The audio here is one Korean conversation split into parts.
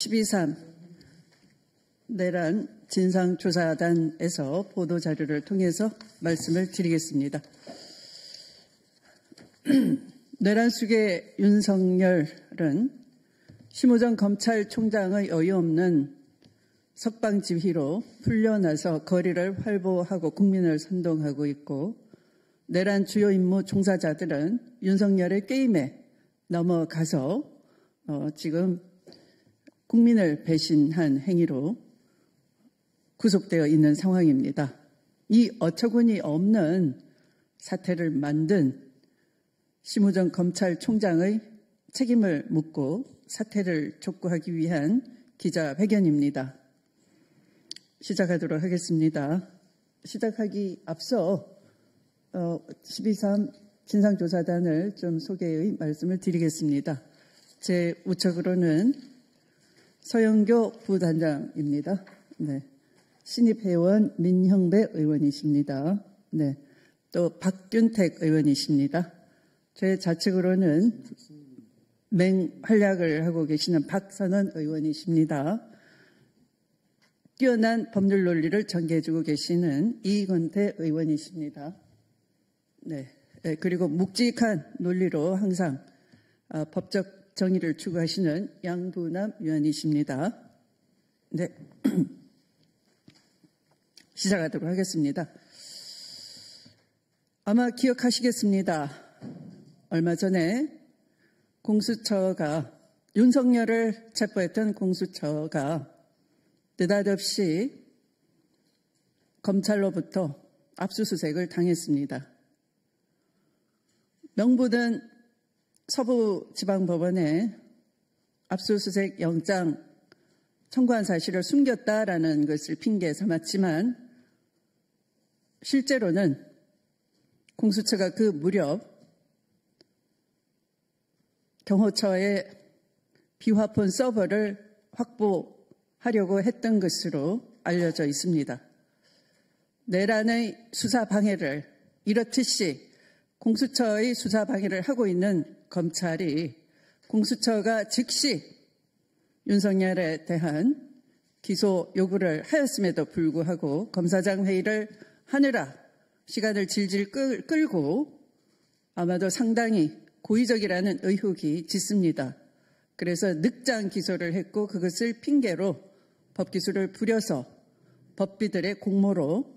12.3 내란 진상조사단에서 보도자료를 통해서 말씀을 드리겠습니다. 내란 수계 윤석열은 심우정 검찰총장의 어이없는 석방지휘로 풀려나서 거리를 활보하고 국민을 선동하고 있고, 내란 주요 임무 종사자들은 윤석열의 게임에 넘어가서 지금 국민을 배신한 행위로 구속되어 있는 상황입니다. 이 어처구니 없는 사태를 만든 심우정 검찰총장의 책임을 묻고 사퇴를 촉구하기 위한 기자회견입니다. 시작하도록 하겠습니다. 시작하기 앞서 12.3 진상조사단을 좀 소개의 말씀을 드리겠습니다. 제 우측으로는 서영교 부단장입니다. 네. 신입회원 민형배 의원이십니다. 네. 또 박균택 의원이십니다. 제 좌측으로는 맹활약을 하고 계시는 박선원 의원이십니다. 뛰어난 법률 논리를 전개해주고 계시는 이건태 의원이십니다. 네. 그리고 묵직한 논리로 항상 법적 정의를 추구하시는 양부남 의원이십니다. 네. 시작하도록 하겠습니다. 아마 기억하시겠습니다. 얼마 전에 공수처가 윤석열을 체포했던 공수처가 느닷없이 검찰로부터 압수수색을 당했습니다. 명분은 서부지방법원에 압수수색 영장 청구한 사실을 숨겼다라는 것을 핑계 삼았지만, 실제로는 공수처가 그 무렵 경호처의 비화폰 서버를 확보하려고 했던 것으로 알려져 있습니다. 내란의 수사 방해를 이렇듯이 공수처의 수사 방해를 하고 있는 검찰이 공수처가 즉시 윤석열에 대한 기소 요구를 하였음에도 불구하고 검사장 회의를 하느라 시간을 질질 끌고 아마도 상당히 고의적이라는 의혹이 짙습니다. 그래서 늑장 기소를 했고, 그것을 핑계로 법기술을 부려서 법비들의 공모로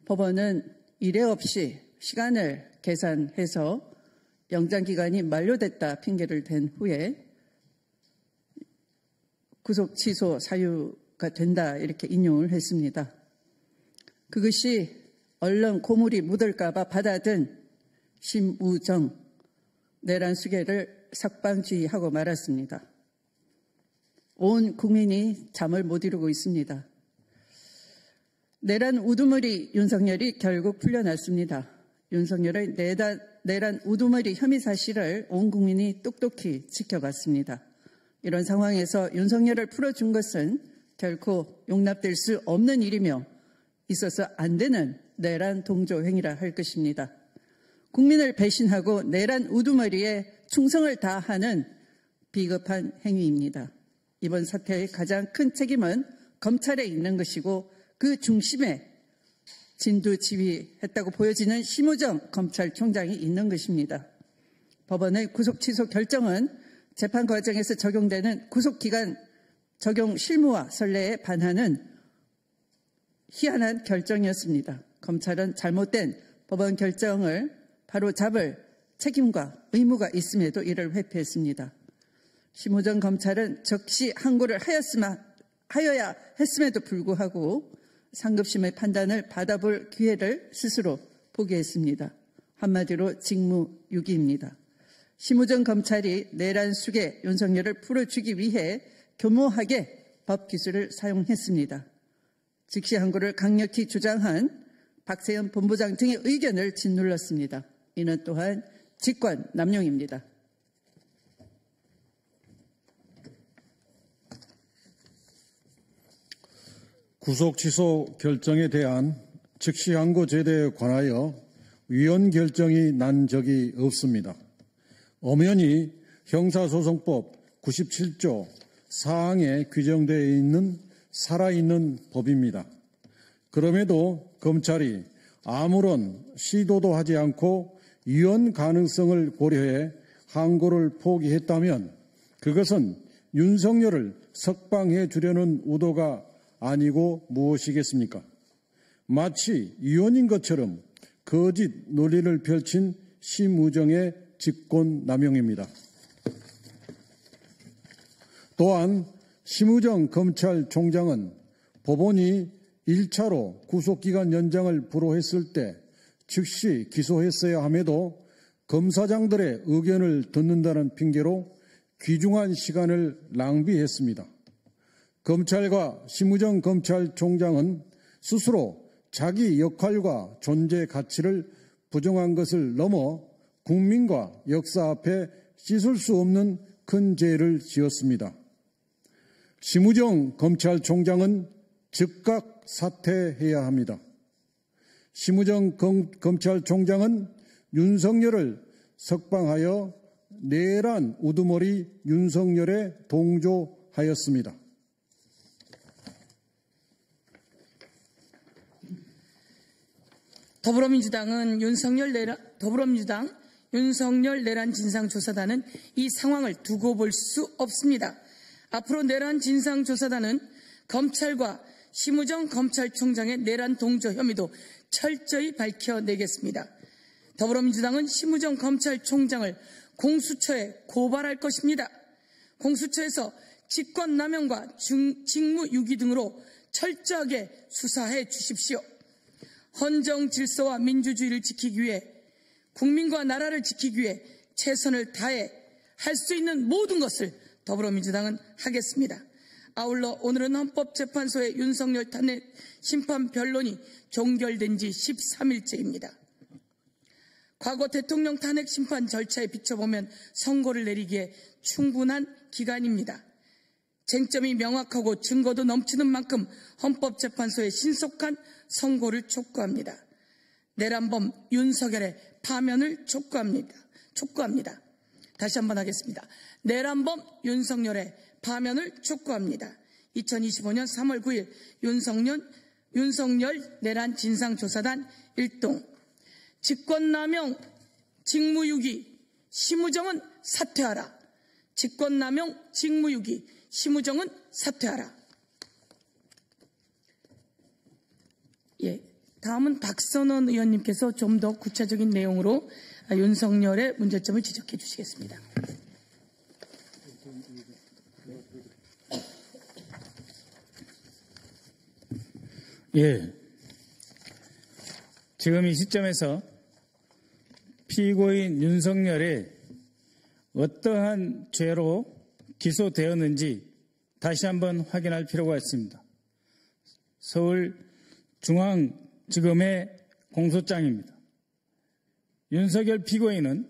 법원은 이례 없이 시간을 계산해서 영장기간이 만료됐다 핑계를 댄 후에 구속 취소 사유가 된다 이렇게 인용을 했습니다. 그것이 얼른 고물이 묻을까 봐 받아든 심우정 내란 수계를 석방지휘하고 말았습니다. 온 국민이 잠을 못 이루고 있습니다. 내란 우두머리 윤석열이 결국 풀려났습니다. 윤석열의 내란 우두머리 혐의 사실을 온 국민이 똑똑히 지켜봤습니다. 이런 상황에서 윤석열을 풀어준 것은 결코 용납될 수 없는 일이며 있어서 안 되는 내란 동조 행위라 할 것입니다. 국민을 배신하고 내란 우두머리에 충성을 다하는 비겁한 행위입니다. 이번 사태의 가장 큰 책임은 검찰에 있는 것이고, 그 중심에 진두지휘했다고 보여지는 심우정 검찰총장이 있는 것입니다. 법원의 구속 취소 결정은 재판 과정에서 적용되는 구속기간 적용 실무와 선례에 반하는 희한한 결정이었습니다. 검찰은 잘못된 법원 결정을 바로 잡을 책임과 의무가 있음에도 이를 회피했습니다. 심우정 검찰은 적시 항고를 하여야 했음에도 불구하고 상급심의 판단을 받아볼 기회를 스스로 포기했습니다. 한마디로 직무유기입니다. 심우정 검찰이 내란 수계 윤석열을 풀어주기 위해 교모하게 법기술을 사용했습니다. 즉시 항고를 강력히 주장한 박세현 본부장 등의 의견을 짓눌렀습니다. 이는 또한 직권 남용입니다. 구속 취소 결정에 대한 즉시 항고 제도에 관하여 위헌 결정이 난 적이 없습니다. 엄연히 형사소송법 97조 사항에 규정되어 있는 살아있는 법입니다. 그럼에도 검찰이 아무런 시도도 하지 않고 위헌 가능성을 고려해 항고를 포기했다면 그것은 윤석열을 석방해 주려는 의도가 아니고 무엇이겠습니까? 마치 위헌인 것처럼 거짓 논리를 펼친 심우정의 직권남용입니다. 또한 심우정 검찰총장은 법원이 1차로 구속기간 연장을 불허했을 때 즉시 기소했어야 함에도 검사장들의 의견을 듣는다는 핑계로 귀중한 시간을 낭비했습니다. 검찰과 심우정 검찰총장은 스스로 자기 역할과 존재 가치를 부정한 것을 넘어 국민과 역사 앞에 씻을 수 없는 큰 죄를 지었습니다. 심우정 검찰총장은 즉각 사퇴해야 합니다. 심우정 검찰총장은 윤석열을 석방하여 내란 우두머리 윤석열에 동조하였습니다. 더불어민주당 윤석열 내란 진상조사단은 이 상황을 두고 볼 수 없습니다. 앞으로 내란 진상조사단은 검찰과 심우정 검찰총장의 내란 동조 혐의도 철저히 밝혀내겠습니다. 더불어민주당은 심우정 검찰총장을 공수처에 고발할 것입니다. 공수처에서 직권남용과 직무유기 등으로 철저하게 수사해 주십시오. 헌정 질서와 민주주의를 지키기 위해 국민과 나라를 지키기 위해 최선을 다해 할 수 있는 모든 것을 더불어민주당은 하겠습니다. 아울러 오늘은 헌법재판소의 윤석열 탄핵 심판 변론이 종결된 지 13일째입니다. 과거 대통령 탄핵 심판 절차에 비춰보면 선고를 내리기에 충분한 기간입니다. 쟁점이 명확하고 증거도 넘치는 만큼 헌법재판소의 신속한 선고를 촉구합니다. 내란범 윤석열의 파면을 촉구합니다. 다시 한번 하겠습니다. 내란범 윤석열의 파면을 촉구합니다. 2025년 3월 9일 윤석열 내란 진상조사단 1동 직권남용 직무유기 심우정은 사퇴하라. 직권남용 직무유기 심우정은 사퇴하라. 다음은 박선원 의원님께서 좀 더 구체적인 내용으로 윤석열의 문제점을 지적해 주시겠습니다. 지금 이 시점에서 피고인 윤석열이 어떠한 죄로 기소되었는지 다시 한번 확인할 필요가 있습니다. 서울중앙지검의 공소장입니다. 윤석열 피고인은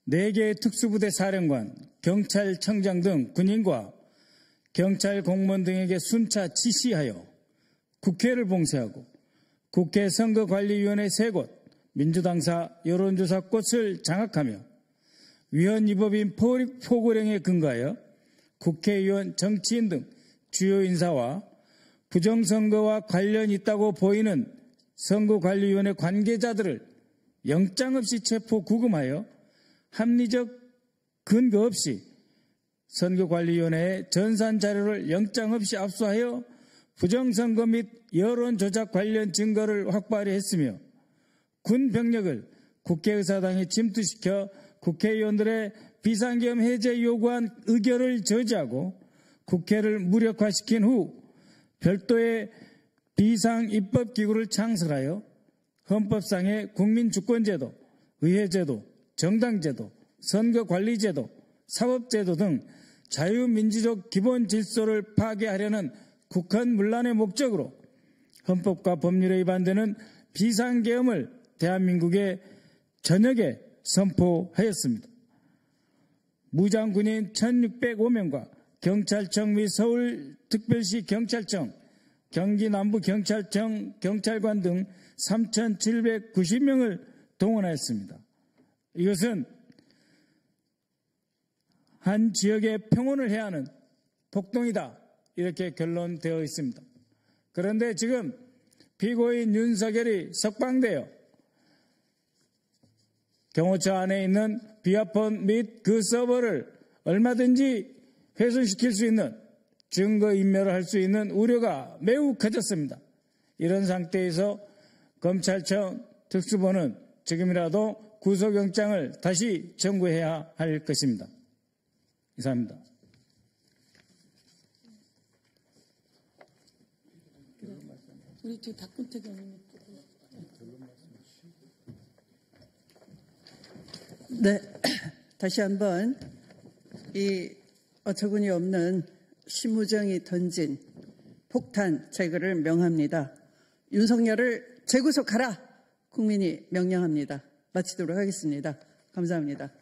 4개의 특수부대 사령관, 경찰청장 등 군인과 경찰 공무원 등에게 순차 지시하여 국회를 봉쇄하고 국회 선거관리위원회 3곳, 민주당사 여론조사 꽃을 장악하며 위헌 위법인 포고령에 근거하여 국회의원, 정치인 등 주요 인사와 부정선거와 관련이 있다고 보이는 선거관리위원회 관계자들을 영장 없이 체포 구금하여 합리적 근거 없이 선거관리위원회의 전산 자료를 영장 없이 압수하여 부정선거 및 여론조작 관련 증거를 확보하려 했으며 군 병력을 국회의사당에 침투시켜 국회의원들의 비상계엄 해제 요구한 의결을 저지하고 국회를 무력화시킨 후 별도의 비상입법기구를 창설하여 헌법상의 국민주권제도, 의회제도, 정당제도, 선거관리제도, 사법제도 등 자유민주적 기본 질서를 파괴하려는 국헌 문란의 목적으로 헌법과 법률에 위반되는 비상계엄을 대한민국의 전역에 선포하였습니다. 무장군인 1605명과 경찰청 및 서울특별시 경찰청, 경기남부경찰청 경찰관 등 3,790명을 동원하였습니다. 이것은 한 지역의 평온을 해야 하는 폭동이다. 이렇게 결론되어 있습니다. 그런데 지금 피고인 윤석열이 석방되어 경호처 안에 있는 비화폰 및 그 서버를 얼마든지 훼손시킬 수 있는 증거인멸을 할 수 있는 우려가 매우 커졌습니다. 이런 상태에서 검찰청 특수본은 지금이라도 구속영장을 다시 청구해야 할 것입니다. 이상입니다. 우리 뒤에 박근택 의원님. 네, 다시 한번 이 어처구니 없는 심우정이 던진 폭탄 제거를 명합니다. 윤석열을 재구속하라! 국민이 명령합니다. 마치도록 하겠습니다. 감사합니다.